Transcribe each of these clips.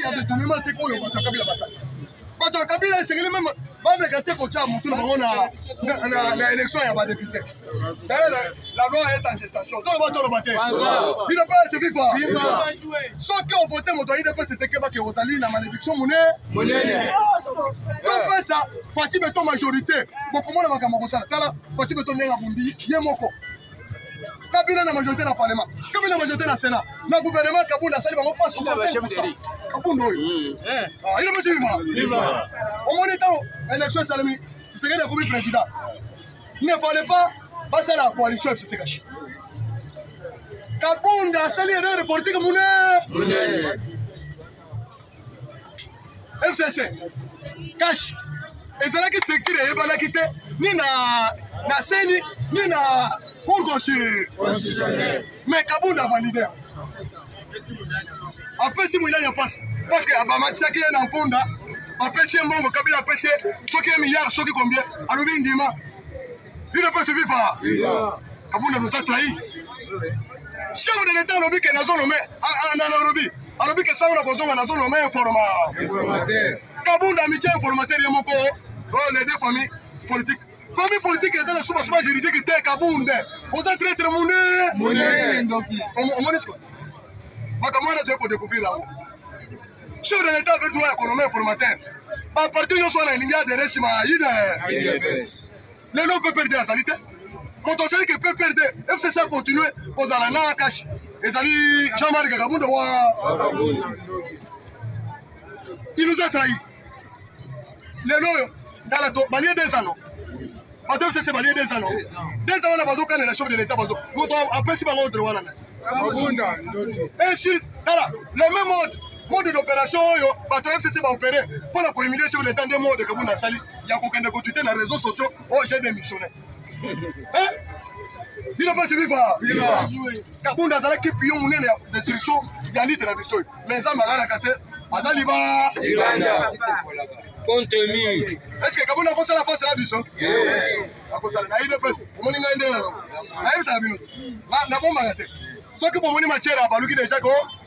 ya détournement te ko yo bato kabila basa. Bato kabila c'est même ba me gâter ko cha mutu na bango na élection ya ba député. La loi est en gestation. Dans le bateau le bateau. Il ne pas se vivre. Ceux qui ont voté moto il ne pas se teke ba ke ozali na malédiction monene. Comme ça, Fati beto majorité. Beaucoup moins na makambo sala. Kala Fati beto nenga bundi ye moko. Kabila na majorité na parlement. Kabila na majorité na Sénat. Na gouvernement Kabunda sali bango passe 60%. Kabundo. Il ne peut se vivre. Au moins temps élection salami. Tu serais le premier président. Il ne fallait pas passer la coalition FCC Kashi. Kabunda sali erreur politique mune. FCC Kashi. Ezalaki secteur ebala kité ni na seni ni na pour constitutionnel. Mais Kabunda validé. Après si Moulin passe parce que Abamatisa qui est en Ponda, après si Mbongo Kabila PC, ce qui est milliard, ce qui combien, à l'objet d'Ima. Il ne peut se vivre. Kabunda nous a trahi. Chef de l'État lobby que nous avons nommé en lobby. En lobby que ça on a besoin de nous nommer informateur. Kabunda amitié informateur Yamoko, les deux familles politiques. Famille politique est dans le sous-basement juridique qui était Kabunda. Vous êtes très très monnaie. On m'en dit quoi? Makamana tu peux découvrir là-haut. Chef de l'État veut droit économique informateur. À partir de son ligne de Ressima, les noms peuvent perdre la sanité. Quand on sait que peut perdre, FCC continue, aux alana cash. Les amis, Jean-Marc Kabunda, il nous a trahis. Les noms, dans la bannière des anneaux. À deux, c'est bannière des anneaux. Des anneaux, on a besoin de la chef de l'État. Nous avons appris si on a droit. Et sur, le même mode d'opération, bateau FCC va opérer pour la communiquer sur le temps de mode de Kabunda Sali. Il y a aucun côté dans les réseaux sociaux. Oh, j'ai démissionné. Il n'a pas suivi par Kabunda Sali qui pillon une destruction. Il y a l'île de la mission. Les hommes à la carte, Azaliba. Contenu. Est-ce que Kabunda a la force à la mission? A cause de la IDPS. Comment il y a un minute. La bombe a été. Ce que pour moi, matière à Baluki déjà,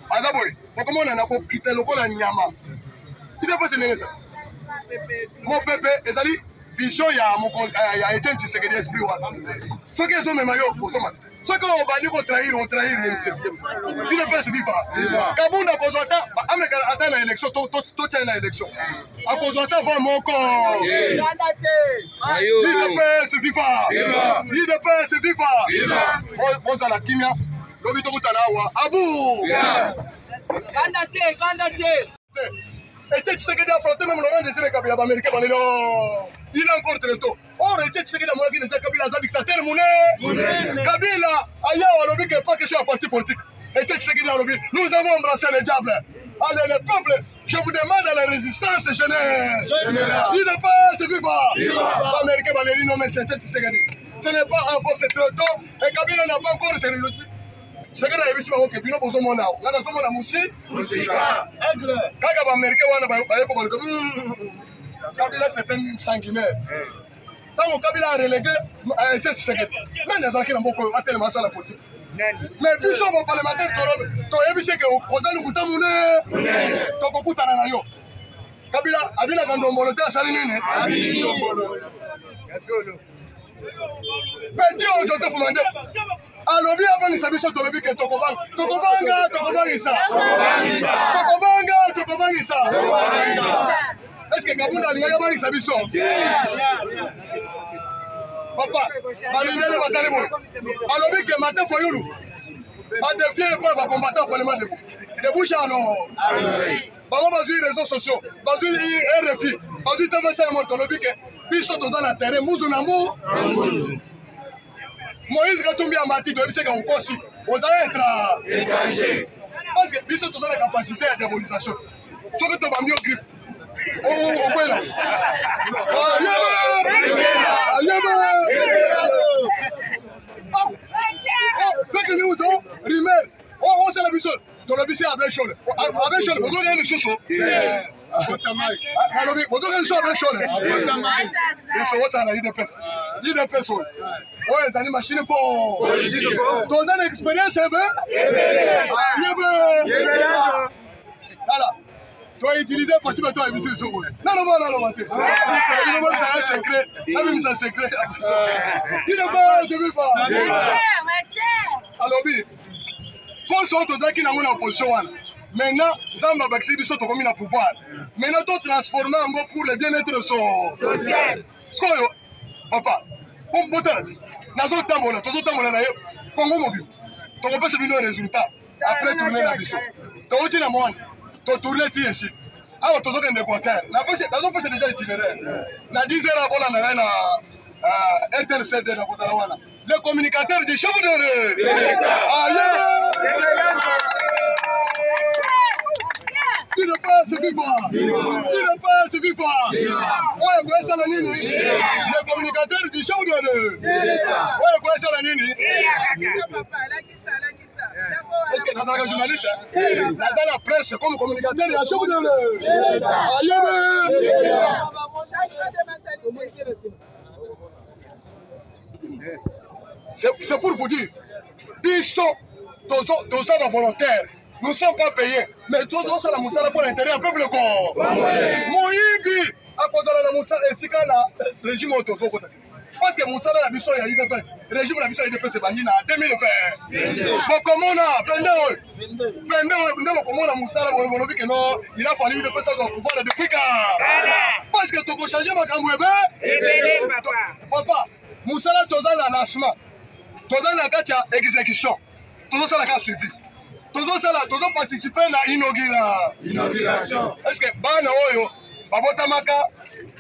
Azaboy, comment on a quitté le col à Nyama. Il n'a pas signé ça. Mon pépé, et Ali, vision, il y a été un petit secret d'esprit. Ce qui est au même maillot, ce qu'on va nous trahir, on trahit, il ne peut se vivre. Kabunda, à cause de ça, attends l'élection, tout est l'élection. À cause de ça, va mon corps. Il ne peut se vivre. Il ne peut se vivre. Bon, ça la kimia. Lobito Kutanawa, Abou! Candidaté! Et tu sais que tu as affronté même Laurent Désiré Kabila américain. Il a encore très tôt. Or, tu sais que tu as montré que Kabila est un dictateur. Kabila, ailleurs, on n'a pas question à parti politique. Et tu sais que tu as lobby. Nous avons embrassé les diables. Allez, le peuple, je vous demande à la résistance jeunesse. Il n'est pas se vivre. L'Américain va les nommer, c'est ce n'est pas un poste très tôt. Et Kabila n'a pas encore été réduit. C'est que la vie est bien pour mon âme. On a besoin de moussi. Quand l'Américain Kabila c'est un sanguinaire. Tant que Kabila a relégué, c'est même les gens qui n'ont pas tellement ça la politique. Mais puis sur mon parlementaire, tu as vu que Kozan Koutamoune, Tokokuta Nanayo. Kabila a bien la grande volonté à Salinine. Petit Joseph Mandé. Alors bien avant les biso tolobi ke tokobanga isa. Est-ce que Kabunda alinga bani sabiso? Papa, balindele batale bo. Alors bien que Martin Fayulu a défié le peuple combattant au parlement de bouche alors. Bango bazu réseaux sociaux, bazu RFI, bazu TV mo tolobi ke biso dans la terrain muzu na mbu. Moïse Katumbi a mati, tu as vu ce qu'on aussi. Vous allez être étranger. Parce que nous sommes dans la capacité de diabolisation. Ce que tu vas mieux griffe. Oh, ouais là. Fais que nous avons rimé. Oh, c'est la bison. Tu as vu ça avec Chol. Avec Chol, vous avez une chose. Alors, vous avez une chose avec Chol. Vous avez une chose. Il est personne. Oui, c'est une machine pour. Tu as une expérience, voilà. Tu as utilisé Fatima, tu as mis sur le non, non, non, non, non, c'est un secret. C'est un secret. Il n'est pas, je ne veux pas. Alors, oui, pour ce qui est dans l'opposition, maintenant, Zamba Baxi, ils sont commis à pouvoir. Maintenant, tu transformes en bon pour le bien-être social. Papa, pour me dire, dans un temps, Congo mobile, tu peux se donner un résultat après tourner la mission. Tu as dit la moine, tu as tourné ici. Alors, tu as dit l'Équateur. La poche est déjà itinéraire. La 10 heures avant la RTLCD, le communicateur du chef de il ne passe vivant. Il ne passe vivant. Ouais, quoi ça la nini? Le communicateur du show de ouais, quoi ça la nini? Est-ce que dans la journaliste, dans la presse, comme communicateur, il y a show de changement de mentalité. C'est pour vous dire, ils sont tous volontaires. Nous ne sommes pas payés, mais tous nous sommes pour l'intérêt du peuple. Moïbi, à cause de la Moussa et Sikana, le régime autour. Parce que Moussa a vu ça, il y a eu des fêtes. Le régime a vu ça, il y a eu des fêtes, c'est banni en 2020. Bon, comment on a, il a fallu de passer au pouvoir depuis quand? Parce que tu as changé ma cambouébé. Papa, Moussa a tous un lancement. Tous un exécution. Tous un suivi. Tous participer à l'inauguration. Est-ce que Bana Oyo, Babotamaka,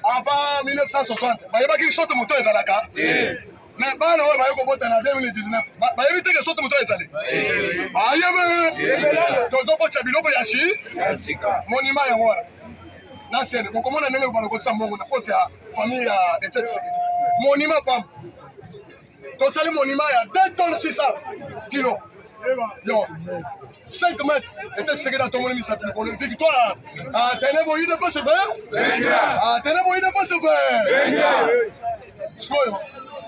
avant 1960, il saute moto et Zalaka? Mais Bana Oyo, en 2019, il évite que saute moto et Zalé. Tous Biloko Yashi, Monument Yamora. L'ancienne, comment on a nommé le côté famille et Monument Pam. Tous les monuments, il y a 2 tonnes 600 kilos. Yo, 5 mètres, et tu sais que dans ton monde, ça fait une victoire. Tenez vos idées de pas se faire. Tenez vos idées de pas se faire. Soyo,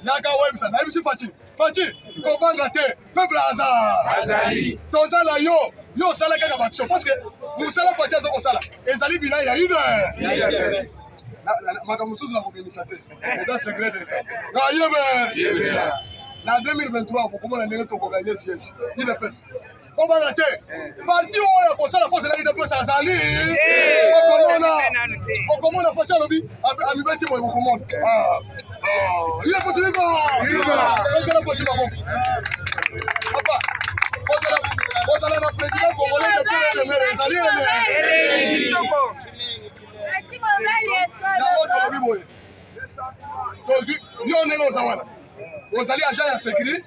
Yaka Websa, Naïbsi Fati. Fati, Kobangate, Peuple Azar. Toza la yo Salaka Gabacho. Parce que nous sommes Fati à Zokosala. Et Zali Bila, il y a eu de. Madame Moussous n'a pas béni ça. C'est un secret d'État. En 2023, comment on a gagné le siège? Il ne peut pas. On va rater. Parti où il y a la force de l'IDPS à Zali. Comment on a fait ça, Lobby? À Mibeti, il y a beaucoup de monde. Il a continué. Il a continué. Papa, quand on a le président congolais de Pérez de Méré, Zali Ozali agent ya sécurité.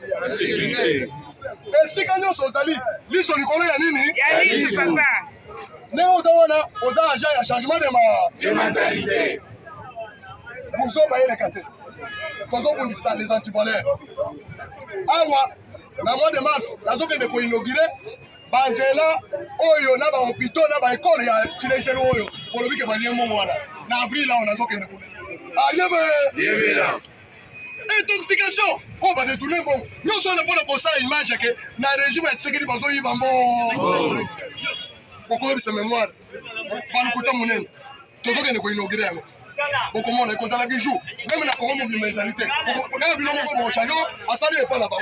Et si quand nous Ozali, lui son likolo ya nini? Ya nini papa? Ne ozawana, oza agent ya changement de mentalité. Vous avez les quartiers. Tozo bundisa les antivaleurs. Awa, na mois de mars, nazo kende ko inaugurer banzela oyo na ba hôpital na ba école ya Chilejero oyo. Kolobi ke baliemo mwana. Na avril là on nazo kende ko. Yebe là. Intoxication. On va détourner bon. Nous sommes là pour ça image que na régime est sécurité bazo yibambo. Pourquoi c'est mémoire? Pas le côté monnaie. Tozo kende ko inaugurer yango. Comment on est content la bijou. Même la Congo mobile mentalité. On a vu l'homme comme chagnon. À ça n'est pas là-bas.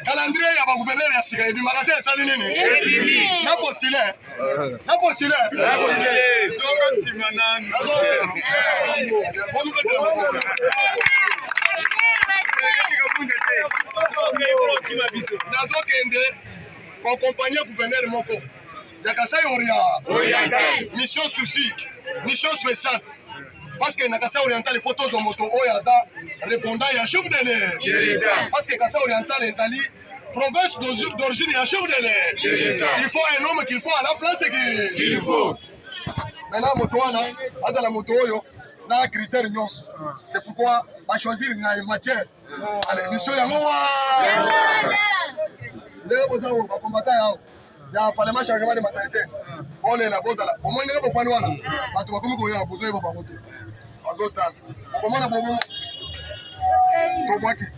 Calendrier ya ba gouverneur ya sika ebi makate sali nini? Na postile. Zonga simanani. Nazo kende ko accompagner gouverneur moko. Yakasai Oriental. Mission souci, mission spéciale. Parce que Nakasa Oriental, les photos en moto, Oyaza, répondant à chef de l'air. Parce que Nakasa Oriental, les alliés, province d'origine, il y a chef de l'air. Il faut un homme qu'il faut à la place qu'il faut. Maintenant, moto, à la moto, il y a un critère. C'est pourquoi on va choisir une matière. Allez, mission Yamoua. Il y a un parlement changement de mentalité. On est là, au moins, il y a un peu de fois. Tu vas comme il y a un besoin de voter. Comment on a besoin de voter?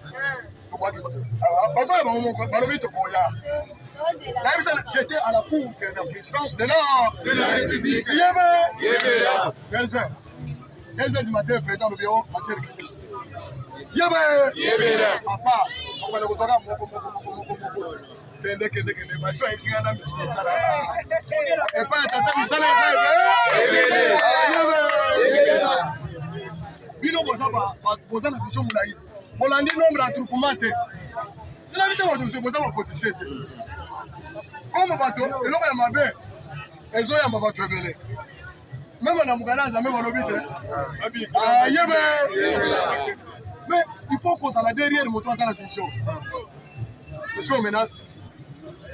j'étais à la cour de la présidence de la République. 15 heures du matin, le président du bureau, Mathieu Kébé. Papa, on va le retrouver bino boza na vision mulayi bolandi nombre attroupement te ela bisa bato boza bapotise te comme bato eloko ya mabe ezoyamba bato ebele meme na mokala nzambe balobi te yebe mais il faut kozala derrière moto aza na vision parce que maintenant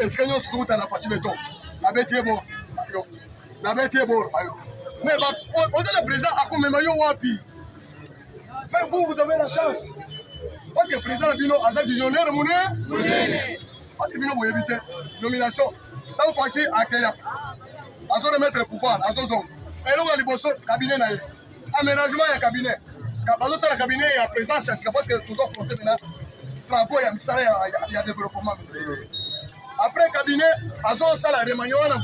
esika nyonso tokuta na Fatima Beton nabeti ye boro mais oza na président akomema yo wapi. Mais vous avez la chance. Parce que le président Bino a un visionnaire parce que Bino vous évitez nomination. Dans le parti à Kenya, à son remettre le pouvoir, à son zone. Et là, on a le cabinet. Aménagement et cabinet. Quand on a le cabinet, il y a président, c'est parce que tout le monde maintenant. Travaux, il y a développement. Après le cabinet, à son salaire, il y a un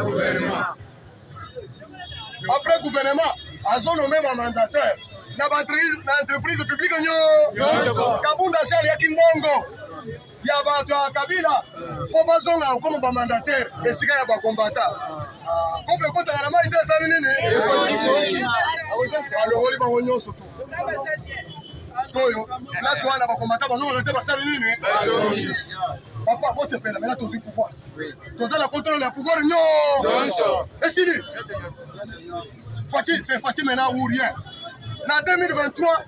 gouvernement. Après le gouvernement, à son nommé mandataire. L'entreprise publique Kabunda Sali ya Kimbongo ya bato ya Kabila po bazonga comme ba mandataire esika ya ba combattant kombe kota na mai te sali nini alo woli ba wonyo soto skoyo la swana ba combattant bazonga te ba sali nini papa bo se pena mais là tu pouvoir tu as la contrôle le pouvoir non et si c'est Fatih maintenant ou rien. En 2023,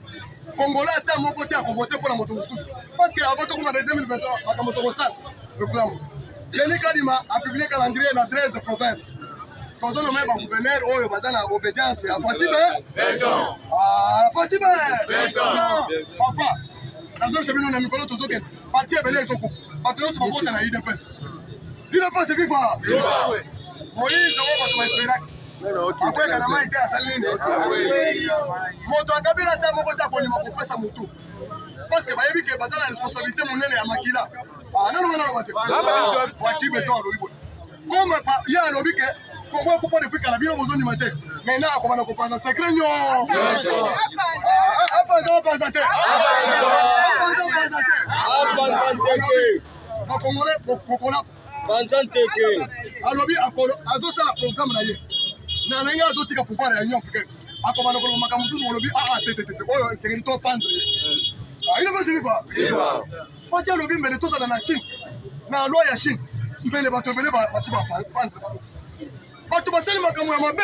Congolais a mon côté à voter pour la moto sous. Parce qu'avant tout en 2023, la moto le programme. Yannick Kadima a publié le calendrier dans 13 provinces. Quand on a nommé le gouverneur, on a obédience à Fatima. Fatima. Papa, dans un chemin, on a mis le tout auquel. Parti à Belé, ils sont coupés. Parti à Belé, ils sont IDPS. IDPS, c'est viva. Moïse, on va espérer. Après quand on a été à Saline moto akabila ta moko ta kolima kopesa moto parce que bayebi ke bazala responsabilité monene ya makila non Fatima Beton alobi comme ya alobi ke Congo ko depuis kala bino bozoni matin maintenant akomana ko panza secret nyo alobi azosala programme na ye na nenga azotika pouvoir ya Union africaine akomana ko makamusu olobi tete oyo esengeli to pendre ina ba sifa Fatia alobi mbele to sala na Chine na loi ya Chine mbele bato mbele basiba pendre bato basali makamu ya mabe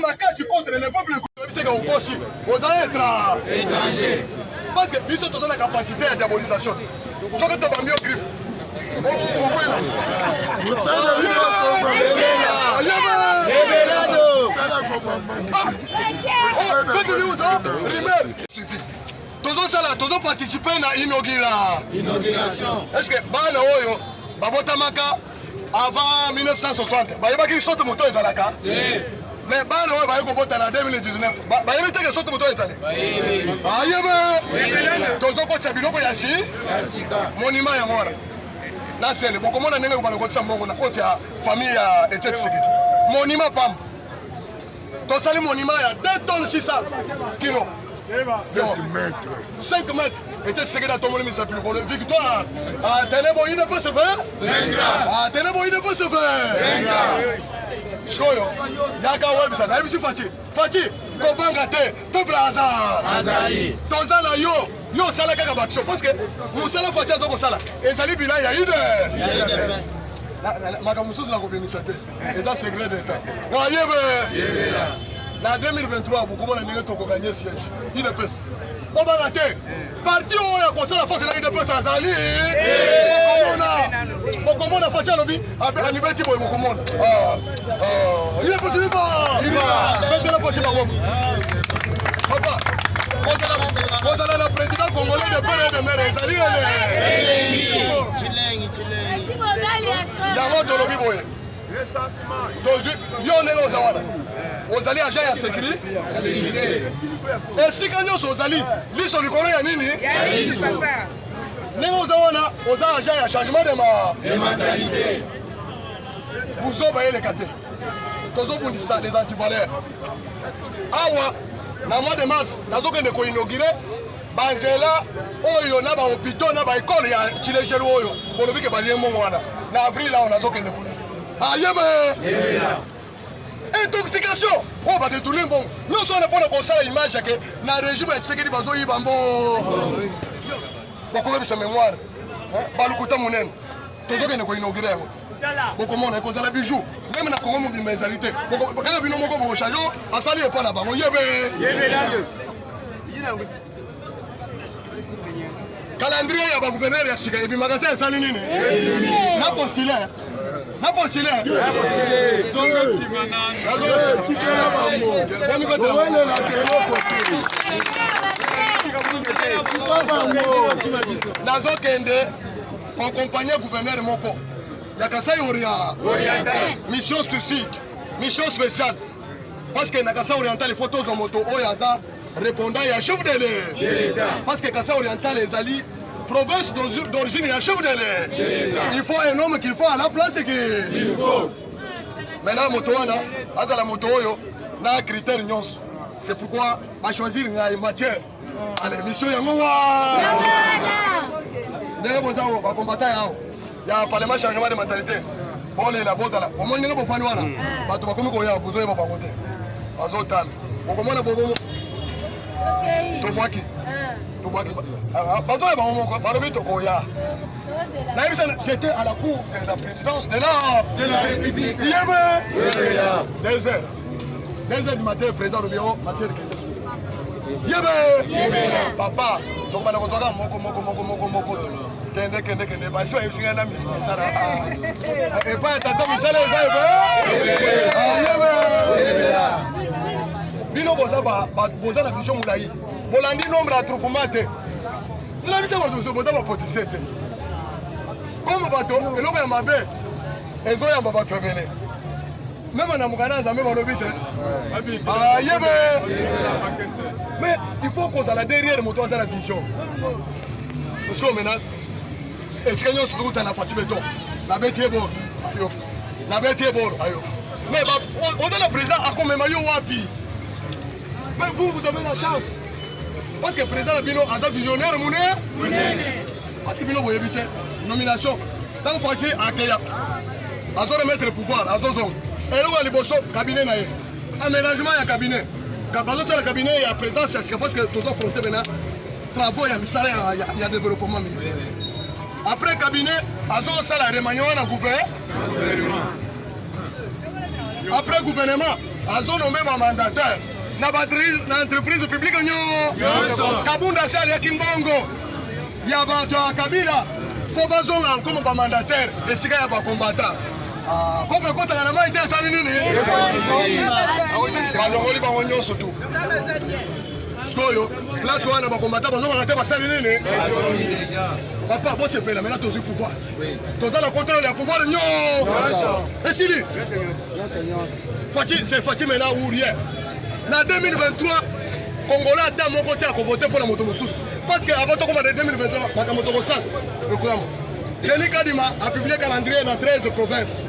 makasi contre le peuple biseka ukoshi oza être étranger parce que biso to la capacité de diabolisation soki to bambio griffe Tozo participer à l'inauguration. Est-ce que bana oyo babotamaka avant 1960 bayebaki sote moto ezalaka mais bana oyo bayeko bota na 2019 bayebi te ke sote moto ezali ayebe tozo kotisa biloko ya monument ya mwana na sene bokomona ndenge bana kotisa mbongo na koti ya famille ya Etienne Tshisekedi monument pam tosali monument ya 2 tonnes 600 kilos 5 mètres Etienne Tshisekedi a tombé le ministre plus gros victoire Tenebo il ne peut se faire Tenebo il ne peut se faire Skoyo yaka webisa na ibisi Fati kobanga te peuple azali tonzala yo sala kaka baction parce que musala Fati azoko sala ezali bila ya ide makamususu na kobimisa te eza secret d'état wayebe na 2023 bokomona ndenge tokoganye siège IDPS obanga te parti oyo akosala face na IDPS azali bokomona Fati alobi anibeti boye bokomona IDPS viva betela poche bango papa kozala na président congolais de père et de mère ezali yango tolobi boye yo ndenge oza wana ozali agent ya sécurité esika nyonso ozali liso likolo ya nini ndenge oza wana oza agent ya changement de mentalité buzo bayeleka te tozobundisa les antivaleurs awa na mois de mars nazokende koinaugure banzela oyo na bahôpitaux na baekole ya chilejelu oyo bolobi ke balie mbongo wana na avril awa nazokende kuna ayebe intoxication oyo badetourne mbongo nyonso wana mpona kosala image yake na régime ya Tshisekedi bazoyiba mbo bakolobisa mémoire balukuta monene tozokende koinaugure yango bokomona ekozala bijou meme na kongo mobimba ezali te kaka bino moko bokochange asali epa na bango yebe calendrier ya bagouverneur ya sika ebimaka te esali nini na postulaire nazokende kokompagne gouverneur moko ya Kasai Oriental mission suicide mission spéciale parce que na Kasai Oriental il faut tozo moto oyo aza répondant ya chef de l'État parce que Kasai Oriental ezali province d'origine ya chef de l'État il faut un homme qu'il faut à la place que il faut maintenant moto wana azala moto oyo na critère nyonso c'est pourquoi a choisir une matière à l'émission yango wa ndenge bozao ba combattant yao ya parlement changement de mentalité bolela bozala omoni ndenge bofani wana bato bakomi koya bozoyeba bango te bazotala bokomona bokomo tobwaki bazoyeba bango moko balobi tokoya nayebisa j'étais à la cour de la présidence de la République yebe 2 heures du matin président du bureau matière yebe papa tokobana kozwaka moko kende basi bayebisinga na misala epai tata misala eza bino boza na vision molai bolandi nombre ya troupement te nalabisa bato bota bapotise te comme bato eloko ya mabe ezoyamba bato ebele meme na mokanda nzambe balobi te ayebe mais il faut kozala derrière moto aza na vision parce que maintenant esika nyonso tokuta na fati beton nabeti ye boro ayo nabeti ye boro ayo mais oza na président akomema yo wapi mais vous avez la chance parce que président na bino aza visionnaire monene parce que bino boyebi te nomination ntango fati akeya azoremettre pouvoir azozonga eloko ya liboso cabinet na ye aménagement ya cabinet bazosala cabinet ya présidence ya sika parce que tozofronte mena travaux ya misala ya développement mini après cabinet azosala remaniement na gouvernement après gouvernement azonomé ba mandataire na entreprise publique nyonso kabunda sali ya kimbongo ya bato ya kabila po bazonga comme ba mandataire esika ya ba combattant comme ekotaka na mai te asali nini balongoli bango nyonso tu sikoyo place wana bakombata bazongaka te basali nini papa bosepela mena tozwi pouvoir toza na contrôle ya pouvoir nyonso esili c'est Fati mena ourier na 2023 congolais ata moko te akovote mpona moto mosusu parce que avant tokoma na 2023 makambo tokosala ekuyama Denis Kadima apublie calendrier na 13 provinces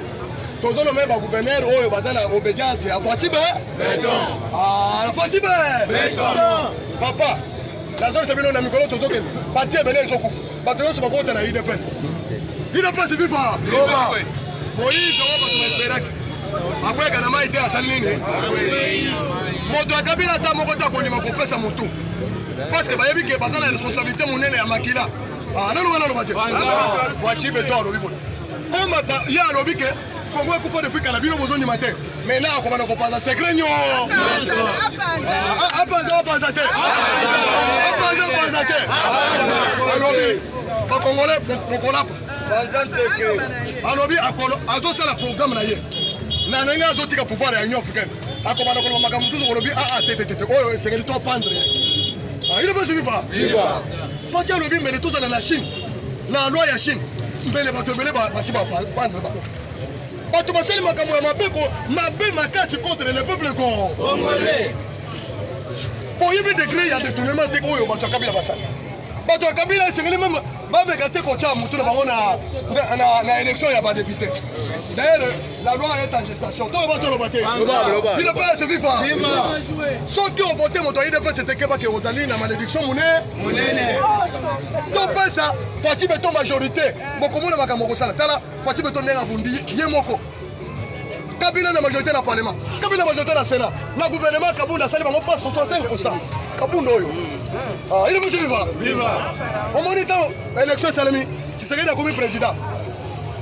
tozolome bagouverneur oyo baza na obédience ya Fati Fati papa nazokisa bino na mikolo tozokende parti ebele ezokufa bato nyonso bakota na UDPS viva moïse oyo bato baesperaki akweka na mai te asali nini moto akabila ata moko te akondima kopesa motu parce que bayebi ke baza na responsabilité monene ya makila nano wana aloba te Fati beton alobi boye comme ye alobi ke Congo ekufa depuis kala bino bozondima te maintenant akobana kopanza secret nyonso apanza te alobi bakongolais bokolapa alobi azosala programme na ye na ndenge azotika pouvoir ya union africaine akobana koloba makambo mosusu kolobi tete oyo esengeli topandre il veut suivre Fati alobi mbele tozala na Chine na loi ya Chine mbele bato ebele basi bapandre bango bato basali makambo ya mabe makasi contre le peuple congolais boyebi degré ya détournement te oyo bato ya kabila basala bato ya Kabila esengeli même bameka te kotia mutu na bango na élection ya badéputé. D'ailleurs la loi est en gestation. Toloba te. Il ne peut pas se vivre. Ceux qui ont voté moto IDP c'était que bake ozali na malédiction monene. Donc pas ça, Fati beto majorité. Bokomona makambo kosala tala, Fati beto ndenga bundi ye moko. Kabila na majorité na parlement. Kabila na majorité na Sénat. Na gouvernement Kabunda sali bango passe 65%. Kabunda oyo. Ah, il est monsieur Viva. Au moment où l'élection salami, tu sais qu'il a commis président.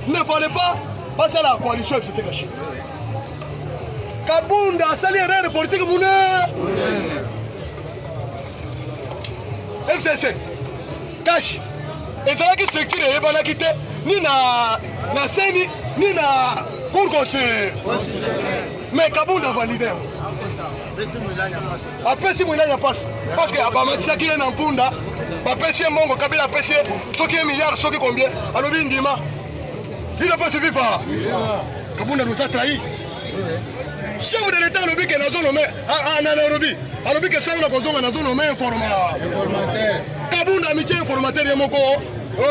Il ne fallait pas passer à la coalition FCC Kashi. Kabunda a sali erreur politique moune. FCC Kashi. Et c'est là qui structure et bana quitté ni na Seni ni na cour conseil. Mais Kabunda a validé. Apesi mwilanya passe parce que abamatisa qui est en punda bapesi mongo Kabila apesi soki un milliard soki combien alobi ndima il ne peut se vivre. Kabunda nous a trahi. Chef de l'état alobi que nazo nommé na Nairobi alobi que ça na kozonga nazo nommé informateur. Kabunda amitié informateur ya moko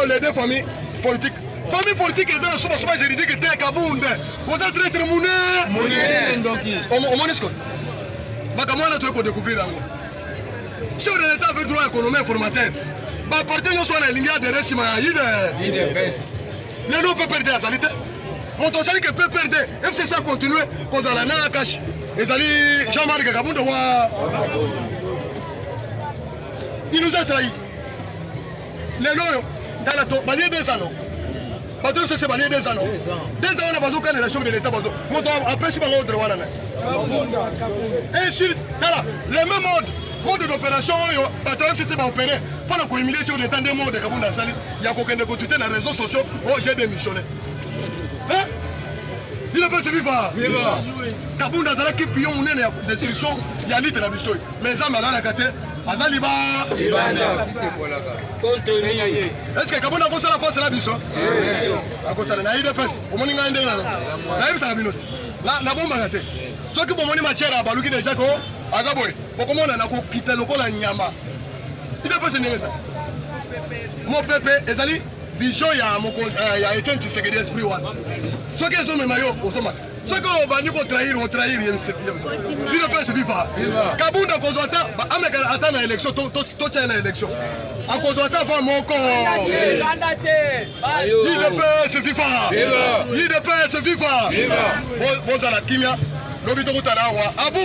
les deux familles politiques. Famille politique est dans le souvent juridique était Kabunda. Vous êtes traître mouné donc on monisco. Makamwana tu peux découvrir là. Chef de l'État veut droit économique informateur. Ba parti nous soit la ligne de resima ide. Les non peut perdre la qualité. Mon dossier que peut perdre. FCC continue cause la na cash. Ezali Jean-Marc Kabunda wa. Il nous a trahi. Les non dans la to balier 2 ans. Pas deux c'est balier 2 ans. 2 ans on a besoin quand la chef de l'État besoin. Mon après si bango droit là. Et sur le même mode d'opération, FCC va opérer pour la humilier sur le temps des mots de Kabunda Sali. Il y a aucun de côté dans les réseaux sociaux. Oh, j'ai démissionné. Hein? Il ne peut se vivre. Kabunda Sali qui pillon une destruction, il y a l'île de la Bissoy. Mais ça m'a la gâté. Azaliba. Est-ce que Kabunda a la force la Bissoy? A cause de la IDPS. Au moment où il y a un minute. La bombe a gâté. Ceux qui ont matière à Balouki déjà, Azaboy, pourquoi on a quitté le col à Nyama? Il ne peut pas se nier ça. Mon pépé, Ezali, vision, il y a Etienne Tshisekedi esprit. Ceux qui ont mis maillot au sommet. Ceux qui ont banni contre trahir, il ne peut pas se vivre. Kabunda Kozota, attends l'élection, tout tient l'élection. À Kozota, va mon corps. Il ne peut se vivre. Il ne peut se vivre. Bon, ça la kimia. L'obito Koutana, Abou!